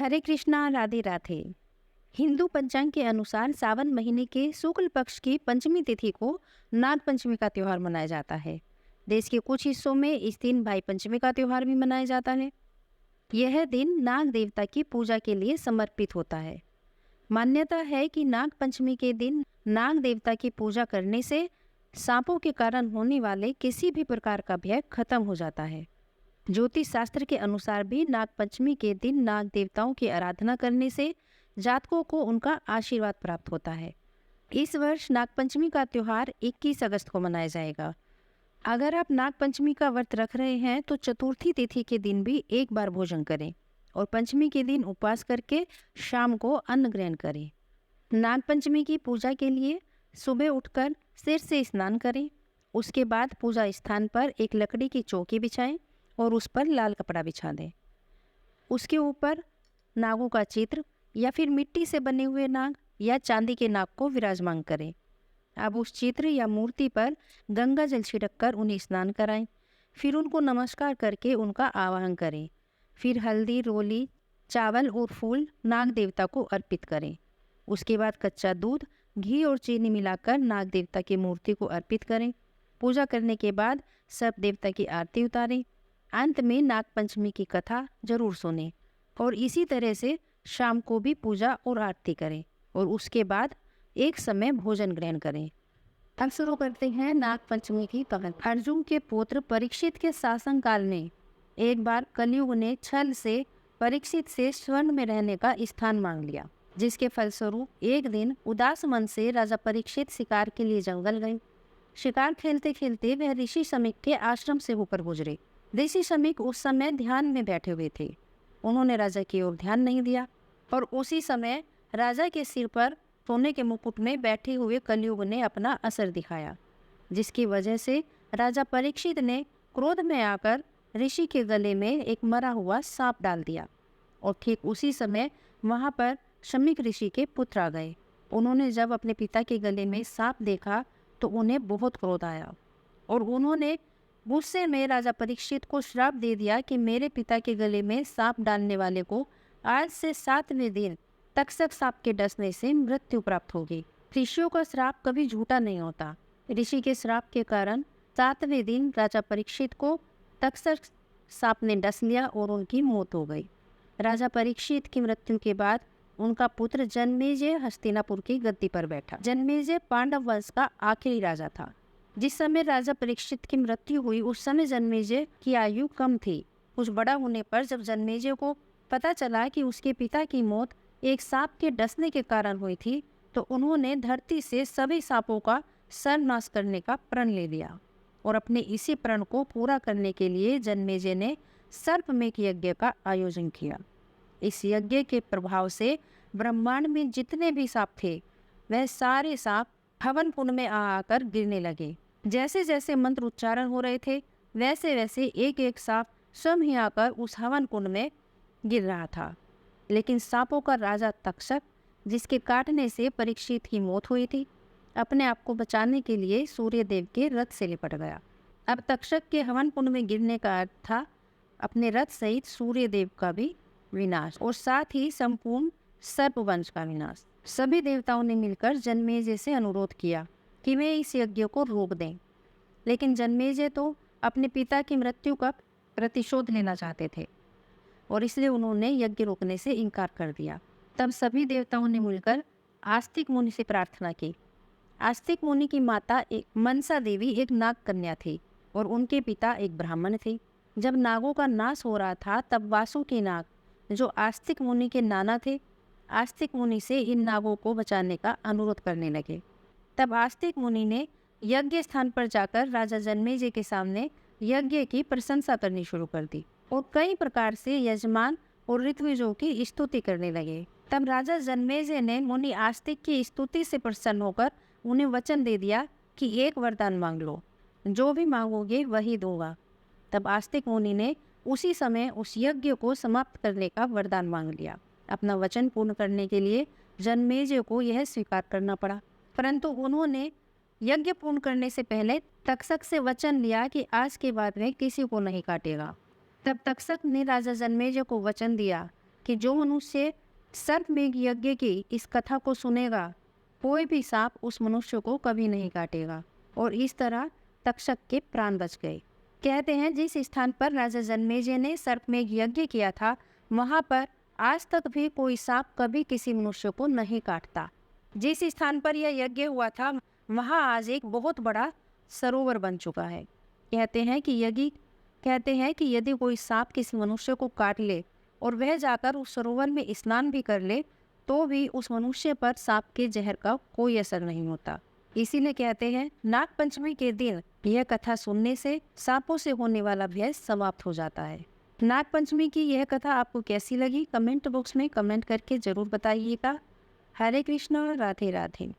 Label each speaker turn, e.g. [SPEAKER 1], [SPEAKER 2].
[SPEAKER 1] हरे कृष्णा, राधे राधे। हिंदू पंचांग के अनुसार सावन महीने के शुक्ल पक्ष की पंचमी तिथि को नाग पंचमी का त्योहार मनाया जाता है। देश के कुछ हिस्सों में इस दिन भाई पंचमी का त्योहार भी मनाया जाता है। यह दिन नाग देवता की पूजा के लिए समर्पित होता है। मान्यता है कि नाग पंचमी के दिन नाग देवता की पूजा करने से सांपों के कारण होने वाले किसी भी प्रकार का भय खत्म हो जाता है। ज्योतिष शास्त्र के अनुसार भी नाग पंचमी के दिन नाग देवताओं की आराधना करने से जातकों को उनका आशीर्वाद प्राप्त होता है। इस वर्ष नाग पंचमी का त्योहार 21 अगस्त को मनाया जाएगा। अगर आप नाग पंचमी का व्रत रख रहे हैं तो चतुर्थी तिथि के दिन भी एक बार भोजन करें और पंचमी के दिन उपवास करके शाम को अन्न ग्रहण करें। नाग पंचमी की पूजा के लिए सुबह उठकर सिर से स्नान करें। उसके बाद पूजा स्थान पर एक लकड़ी की चौकी बिछाएं और उस पर लाल कपड़ा बिछा दें। उसके ऊपर नागों का चित्र या फिर मिट्टी से बने हुए नाग या चांदी के नाग को विराजमान करें। अब उस चित्र या मूर्ति पर गंगा जल छिड़क कर उन्हें स्नान कराएं। फिर उनको नमस्कार करके उनका आवाहन करें। फिर हल्दी, रोली, चावल और फूल नाग देवता को अर्पित करें। उसके बाद कच्चा दूध, घी और चीनी मिलाकर नाग देवता की मूर्ति को अर्पित करें। पूजा करने के बाद सब देवता की आरती उतारें। अंत में नाग पंचमी की कथा जरूर सुनें और इसी तरह से शाम को भी पूजा और आरती करें और उसके बाद एक समय भोजन ग्रहण करें। अब शुरू करते हैं नाग पंचमी की कहानी। अर्जुन के पुत्र परीक्षित के शासन काल में एक बार कलयुग ने छल से परीक्षित से स्वर्ण में रहने का स्थान मांग लिया, जिसके फलस्वरूप एक दिन उदास मन से राजा परीक्षित शिकार के लिए जंगल गए। शिकार खेलते खेलते वह ऋषि शमीक के आश्रम से होकर गुजरे। ऋषि शमीक उस समय ध्यान में बैठे हुए थे। उन्होंने राजा की ओर ध्यान नहीं दिया और उसी समय राजा के सिर पर सोने के मुकुट में बैठे हुए कलयुग ने अपना असर दिखाया, जिसकी वजह से राजा परीक्षित ने क्रोध में आकर ऋषि के गले में एक मरा हुआ सांप डाल दिया। और ठीक उसी समय वहां पर शमीक ऋषि के पुत्र आ गए। उन्होंने जब अपने पिता के गले में सांप देखा तो उन्हें बहुत क्रोध आया और उन्होंने गुस्से में राजा परीक्षित को श्राप दे दिया कि मेरे पिता के गले में सांप डालने वाले को आज से 7वें दिन तक्षक सांप के डसने से मृत्यु प्राप्त होगी। ऋषियों का श्राप कभी झूठा नहीं होता। ऋषि के श्राप के कारण 7वें दिन राजा परीक्षित को तक्षक सांप ने डस लिया और उनकी मौत हो गई। राजा परीक्षित की मृत्यु के बाद उनका पुत्र जन्मेजय हस्तिनापुर की गद्दी पर बैठा। जन्मेजय पांडव वंश का आखिरी राजा था। जिस समय राजा परीक्षित की मृत्यु हुई उस समय जन्मेजय की आयु कम थी। कुछ बड़ा होने पर जब जन्मेजय को पता चला कि उसके पिता की मौत एक सांप के डसने के कारण हुई थी तो उन्होंने धरती से सभी सांपों का सर्वनाश करने का प्रण ले लिया और अपने इसी प्रण को पूरा करने के लिए जन्मेजय ने सर्पमेघ यज्ञ का आयोजन किया। इस यज्ञ के प्रभाव से ब्रह्मांड में जितने भी सांप थे वह सारे सांप हवन कुंड में आकर गिरने लगे। जैसे जैसे मंत्र उच्चारण हो रहे थे वैसे वैसे एक एक सांप स्वयं ही आकर उस हवन कुंड में गिर रहा था। लेकिन सांपों का राजा तक्षक, जिसके काटने से परीक्षित की मौत हुई थी, अपने आप को बचाने के लिए सूर्यदेव के रथ से लिपट गया। अब तक्षक के हवन कुंड में गिरने का अर्थ था अपने रथ सहित सूर्यदेव का भी विनाश और साथ ही संपूर्ण सर्प वंश का विनाश। सभी देवताओं ने मिलकर जन्मेजय से अनुरोध किया कि वे इस यज्ञ को रोक दें, लेकिन जन्मेजय तो अपने पिता की मृत्यु का प्रतिशोध लेना चाहते थे और इसलिए उन्होंने यज्ञ रोकने से इनकार कर दिया। तब सभी देवताओं ने मिलकर आस्तिक मुनि से प्रार्थना की। आस्तिक मुनि की माता एक मनसा देवी एक नाग कन्या थी और उनके पिता एक ब्राह्मण थे। जब नागों का नाश हो रहा था तब वासुकी नाग, जो आस्तिक मुनि के नाना थे, आस्तिक मुनि से इन नागों को बचाने का अनुरोध करने लगे। तब आस्तिक मुनि ने यज्ञ स्थान पर जाकर राजा जन्मेजय के सामने यज्ञ की प्रशंसा करनी शुरू कर दी और कई प्रकार से यजमान और ऋत्विजों की स्तुति करने लगे। तब राजा जन्मेजय ने मुनि आस्तिक की स्तुति से प्रसन्न होकर उन्हें वचन दे दिया कि एक वरदान मांग लो, जो भी मांगोगे वही दूंगा। तब आस्तिक मुनि ने उसी समय उस यज्ञ को समाप्त करने का वरदान मांग लिया। अपना वचन पूर्ण करने के लिए जन्मेजय को यह स्वीकार करना पड़ा, परंतु उन्होंने यज्ञ पूर्ण करने से पहले तक्षक से वचन लिया कि आज के बाद में किसी को नहीं काटेगा। तब तक्षक ने राजा जन्मेजय को वचन दिया कि जो मनुष्य सर्पमेघ यज्ञ की इस कथा को सुनेगा, कोई भी सांप उस मनुष्य को कभी नहीं काटेगा। और इस तरह तक्षक के प्राण बच गए। कहते हैं जिस स्थान पर राजा जन्मेजय ने सर्पमेघ यज्ञ किया था, वहां पर आज तक भी कोई सांप कभी किसी मनुष्य को नहीं काटता। जिस स्थान पर यह यज्ञ हुआ था, वहां आज एक बहुत बड़ा सरोवर बन चुका है। कहते हैं कि यदि कोई सांप किसी मनुष्य को काट ले और वह जाकर उस सरोवर में स्नान भी कर ले, तो भी उस मनुष्य पर सांप के जहर का कोई असर नहीं होता। इसीलिए कहते हैं नाग पंचमी के दिन यह कथा सुनने से सांपों से होने वाला भय समाप्त हो जाता है। नाग पंचमी की यह कथा आपको कैसी लगी, कमेंट बॉक्स में कमेंट करके जरूर बताइएगा। हरे कृष्ण, राधे राधे।